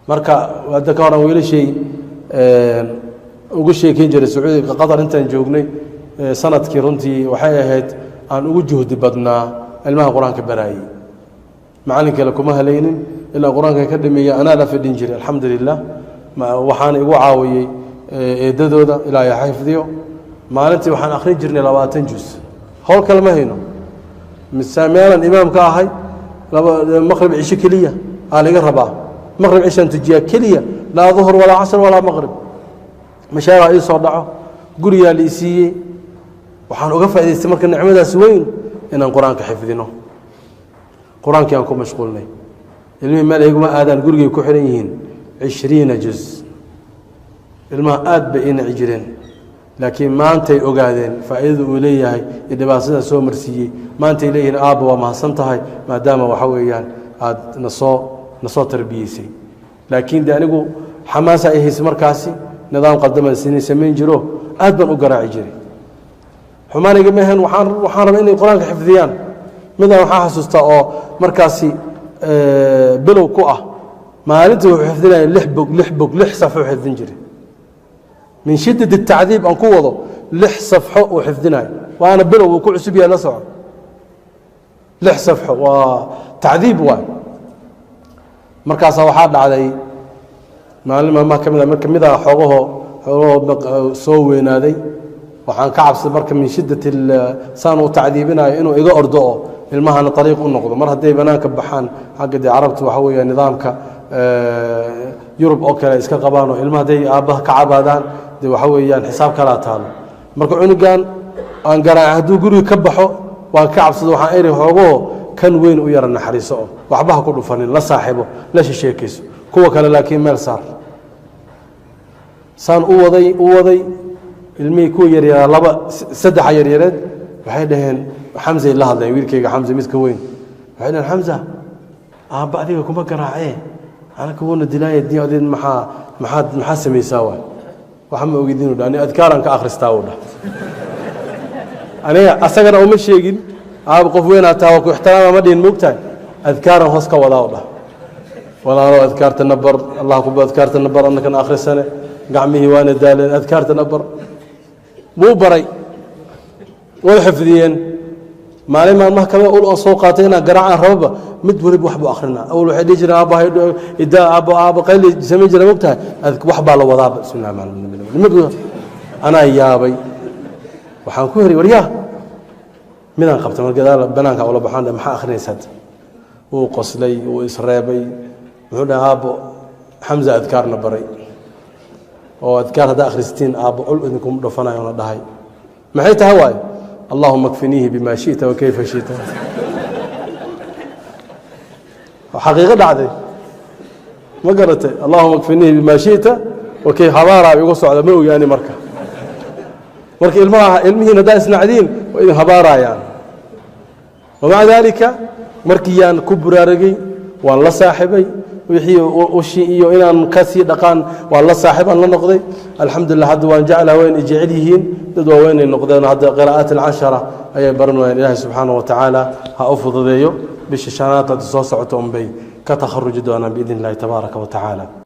marka wada ka horan wiilashay ugu sheekeyn jiray Sacuudiga Qatar intaan joognay sanadkii runtii waxay ahayd aan ugu juhdi badnaa ilmaha quraanka baraayay macalinka la kuma halaynin ilaa quraanka ka dhameeyay ana la fadhin jiray alxamdulillah waxaan igu caawiyay eedadooda ilaa ay xifdiyo maalintii waxaan akhrin jirnay 20 juz hawl kale ma hayno misaameelan imaamka ahay maghrib cisho kaliya aaliga rabaa maghrib cishan tujiya kaliya la dhuhr wala asr wala maghrib mashaara ay soo dhaco guriga la isiiyay waxaan uga faa'iideystay marka nicmadaas weyn inaan quraanka xifdino quraanka aan ku mashquulnay ilmi malaa'iguma aadaan guriga ku xiran yihiin 20 juz ilma aad bay in jireen laakiin maantay ogaadeen faa'iidada uu leeyahay idibaadsada soo marsiiyay maantay leeyihiin aaba waa mahadsan tahay maadaama waxa weeyaan aad nasoo tarbiyisay laakiin anigu xamaasa ay hayso markaasi nidaam qadama sameyn jiro aad baan u garaaci jiray xumaaniga meehan waxaan rabaa inay quraanka xifdiyaan midna waxa xasuusta oo markaasi bilow ku ah maalintii wuxuu xifdinayay 6 bog 6 safxo xifdin jiray من شدة التعذيب أن قوضه لح صفحه وحفظناه وأنا بلو وكل سبيا نصعه لح صفحه وتعذيب وان مركز واحد علي ما كمل حقوقه سوي نادي وحن كعب مركز من شدة السان وتعذيبنا إنه إذا أرضاه المهن طريق النقض مرة دي بناك بحان حق دي عربت وحوي نظامك يوروب أوكلا إسكا قبانو المهدي أباه كعبادان دي وحويان حساب كلا تالو marka cunugan aan garaacdo guriga ka baxo waan ka cabsado waxaan eray hoogo kan weyn u yar naxariiso waxba ku dhufanin la saaxiibo la sheekayso kuwa kale laakiin meel saar san u waday ilmi ku yar yar laba saddex yar yareed waxay dhaheen Hamza la hadlay wiilkayga Hamza mid ka weyn waxay dhaheen Hamza aaba adiga kuma garaacee ana kuwana dilaayay diin maxaa sameeysaa waxaan ogeydin ani adkaaran ka akhristaa wada aniga asagana uma sheegin aab qof weyn taa ku ixtiraam ma dhin moogtaan adkaaran hoos ka wada wada walaalo adkaarta nabar allah ku adkaarta nabar annaka akhrisana gacmihi waana daalan adkaarta nabar buu baray wada xifdiyeen maalin ma kale oo soo qaatayna garaacan rabba mid waliba wax buu akhrina awal waxa dhijira aabahay idaa aaba qayli sameey jira moogtaa wax baa la wadaa bismillaah ana yaabay waxaan ku heri wariyaa midaan qabtay markada banaanka wala baxaan maxaa akhrinaysaa uu qoslay uu isreebay wuxuu dhahaa aabo Hamza adkaarna baray oo adkaar hada akhristiin aabo ul idinkum dhafanayo la dhahay maxay tahay waay اللهم اكفنيه بما شئت وكيف شئت وحقيقة دعدي ما قرأت اللهم اكفنيه بما شئت وكيف هبارا يقص على مو يعني مركا علمه نداس نعدين وإذا هبارا يعني ومع ذلك مركيان كبرى رقي والله صاحبي ويحيي وشيء إلى كسي دقان والله صاحب الله نقضي الحمد لله حد وان جعل وين يجعليهن دوا وين النقدان هذا قراءات العشرة أي برنو الله سبحانه وتعالى هأفضل ذيو بالششانات تصوصعتهم بي كتخرج دوانا بإذن الله تبارك وتعالى